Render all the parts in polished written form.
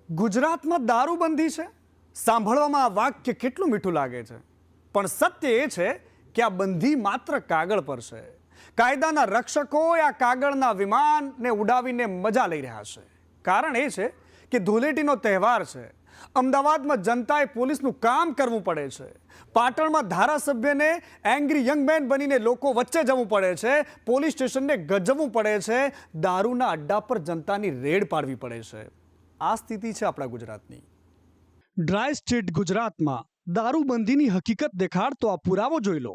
ગુજરાતમાં દારૂબંધી છે. સાંભળવામાં આ વાક્ય કેટલું મીઠું લાગે છે, પણ સત્ય એ છે કે આ બંધી માત્ર કાગળ પર છે. કાયદાના રક્ષકો આ કાગળના વિમાનને ઉડાવીને મજા લઈ રહ્યા છે. કારણ એ છે કે ધૂળેટીનો તહેવાર છે. અમદાવાદમાં જનતાએ પોલીસનું કામ કરવું પડે છે. પાટણમાં ધારાસભ્યને એંગ્રી યંગ મેન બનીને લોકો વચ્ચે જવું પડે છે. પોલીસ સ્ટેશનને ગજવવું પડે છે. દારૂના અડ્ડા પર જનતાની રેડ પાડવી પડે છે. આ સ્થિતિ છે આપણા ગુજરાતની. ડ્રાય સ્ટેટ ગુજરાતમાં દારૂબંધીની હકીકત દેખાડતો આ પુરાવો જોઈ લો.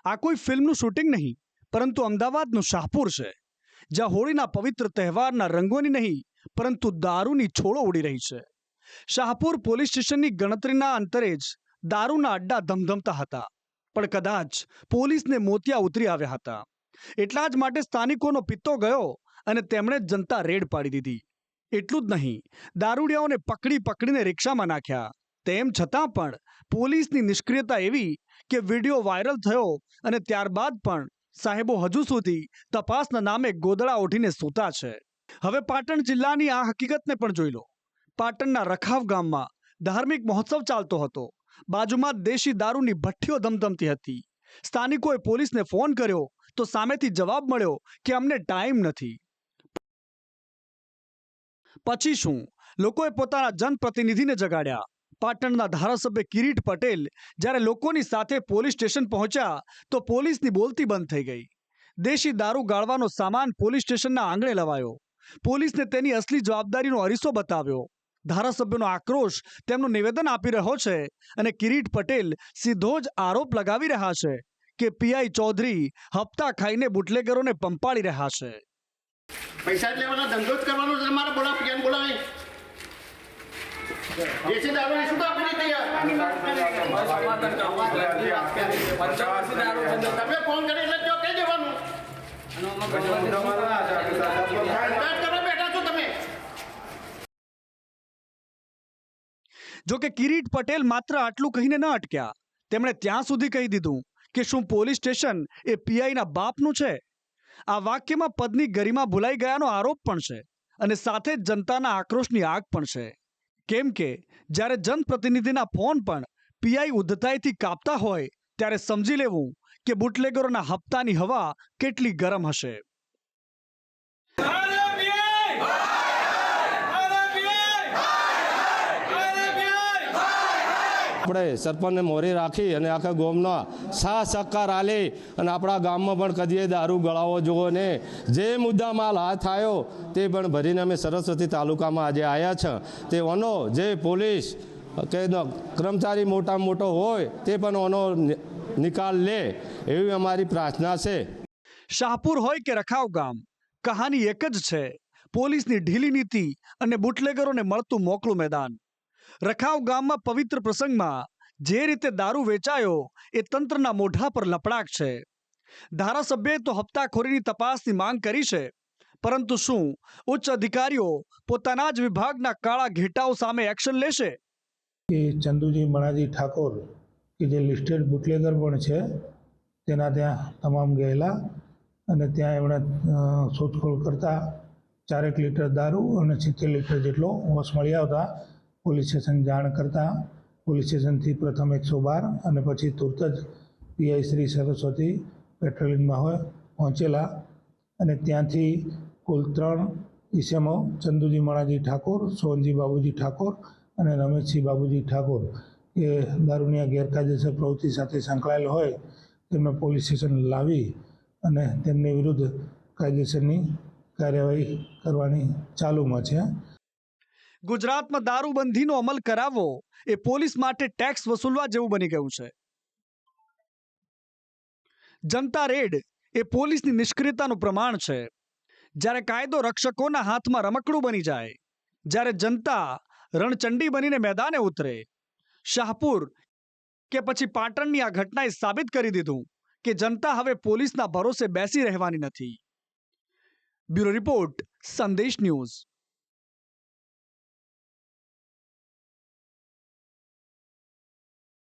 આ કોઈ ફિલ્મનું શૂટિંગ નહીં, પરંતુ અમદાવાદનું શાહપુર છે, જ્યાં હોળીના પવિત્ર તહેવારના રંગોની નહીં, પરંતુ દારૂની છોડો ઉડી રહી છે. શાહપુર પોલીસ સ્ટેશનની ગણતરીના અંતરે જ દારૂના અડ્ડા ધમધમતા હતા, પણ કદાચ પોલીસને મોતિયા ઉતરી આવ્યા હતા. એટલા જ માટે સ્થાનિકોનો પિત્તો ગયો અને તેમણે જનતા રેડ પાડી દીધી. એટલું જ નહીં, દારૂડિયાઓને પકડીને રિક્ષામાં નાખ્યા. તેમ છતાં પણ પોલીસની નિષ્ક્રિયતા એવી કે વિડીયો વાયરલ થયો અને ત્યારબાદ પણ સાહેબો હજુ સુધી તપાસના નામે ગોદડા ઓઢીને સૂતા છે. હવે પાટણ જિલ્લાની આ હકીકતને પણ જોઈ લો. પાટણના રખાવ ગામમાં ધાર્મિક મહોત્સવ ચાલતો હતો. બાજુમાં દેશી દારૂની ભઠ્ઠીઓ ધમધમતી હતી. સ્થાનિકોએ પોલીસને ફોન કર્યો તો સામેથી જવાબ મળ્યો કે અમને ટાઈમ નથી. પછી શું? લોકોએ પોતાના જનપ્રતિનિધિને જગાડ્યા. પાટણના ધારાસભ્ય કિરીટ પટેલ જ્યારે લોકોની સાથે પોલીસ સ્ટેશન પહોંચ્યા તો પોલીસની બોલતી બંધ થઈ ગઈ. દેશી દારૂ ગાળવાનો સામાન પોલીસ સ્ટેશનના આંગણે લવાયો. પોલીસને તેની અસલી જવાબદારીનો અરીસો બતાવ્યો. ધારાસભ્યનો આક્રોશ તેમનું નિવેદન આપી રહ્યો છે અને કિરીટ પટેલ સીધો જ આરોપ લગાવી રહ્યા છે કે પીઆઈ ચૌધરી હપ્તા ખાઈને બુટલેગરોને પંપાળી રહ્યા છે. પૈસા જ લેવાના, ધંધો જ કરવાનો છે તમારે. બોલા પીએન બોલાવે દેશી દારૂની શું આપી દીધી યાર? તમે ફોન કરી એટલે જો કહી દેવાનું. બેઠા છો તમે. જો કે કિરીટ પટેલ માત્ર આટલું કહીને ન અટક્યા. તેમણે ત્યાં સુધી કહી દીધું કે શું પોલીસ સ્ટેશન એ પીઆઈના બાપનું છે? આ વાક્યમાં પદની ગરિમા ભૂલાઈ ગયાનો આરોપ પણ છે અને સાથે જ જનતાના આક્રોશની આગ પણ છે. કેમ કે જ્યારે જનપ્રતિનિધિના ફોન પણ પીઆઈ ઉદ્ધતાઈથી કાપતા હોય ત્યારે સમજી લેવું કે બુટલેગરોના હપ્તાની હવા કેટલી ગરમ હશે. આપણે સરપંચને મોરી રાખી અને આખા ગામનો સાથ સહકાર આલી અને આપણા ગામમાં પણ કદીએ દારૂ ગળાવો જોવો ને જે મુદ્દામાં હાથ આવ્યો તે પણ ભરીને અમે સરસ્વતી તાલુકામાં આજે આવ્યા છે. તેઓનો જે પોલીસ કે કર્મચારી મોટામાં મોટો હોય તે પણ ઓનો નિકાલ લે એવી અમારી પ્રાર્થના છે. શાહપુર હોય કે રખાવ ગામ, કહાની એક જ છે. પોલીસની ઢીલી નીતિ અને બુટલેગરોને મળતું મોકળું મેદાન. રખાવ ગામમાં પવિત્ર પ્રસંગમાં જે રીતે દારૂ વેચાયો એ તંત્રના મોઢા પર લપડાક છે. ધારાસભ્યએ તો હપ્તાખોરીની તપાસની માંગ કરી છે, પરંતુ શું ઉચ્ચ અધિકારીઓ પોતાના જ વિભાગના કાળા ઘેટાઓ સામે એક્શન લેશે? કે ચંદુજી મણાજી ઠાકોર કે જે લિસ્ટેડ બુટલેગર પણ છે તેના ત્યાં તમામ ગયેલા અને ત્યાં એમણે શોધખોળ કરતા 4 લીટર દારૂ અને 70 લીટર જેટલો હોશ મળી આવતા પોલીસ સ્ટેશન જાણ કરતા પોલીસ સ્ટેશનથી પ્રથમ 112 અને પછી તુરત જ પીઆઈ શ્રી સરસ્વતી પેટ્રોલિંગમાં હોય પહોંચેલા અને ત્યાંથી કુલ 3 ઈસમો ચંદુજી મણાજી ઠાકોર, સોનજી બાબુજી ઠાકોર અને રમેશજી બાબુજી ઠાકોર એ દારૂની ગેરકાયદેસર પ્રવૃત્તિ સાથે સંકળાયેલ હોય તેમને પોલીસ સ્ટેશન લાવી અને તેમની વિરુદ્ધ કાયદેસરની કાર્યવાહી કરવાની ચાલુમાં છે. ગુજરાતમાં દારૂબંધીનો અમલ કરાવવો એ પોલીસ માટે ટેક્સ વસૂલવા જેવું બની ગયું છે. જનતા રેડ એ પોલીસની નિષ્ક્રિયતાનું પ્રમાણ છે. જ્યારે કાયદો રક્ષકોના હાથમાં રમકડું બની જાય, જ્યારે જનતા રણચંડી બનીને મેદાને ઉતરે. શાહપુર કે પછી પાટણની આ ઘટનાએ સાબિત કરી દીધું કે જનતા હવે પોલીસના ભરોસે બેસી રહેવાની નથી. બ્યુરો રિપોર્ટ, સંદેશ ન્યૂઝ.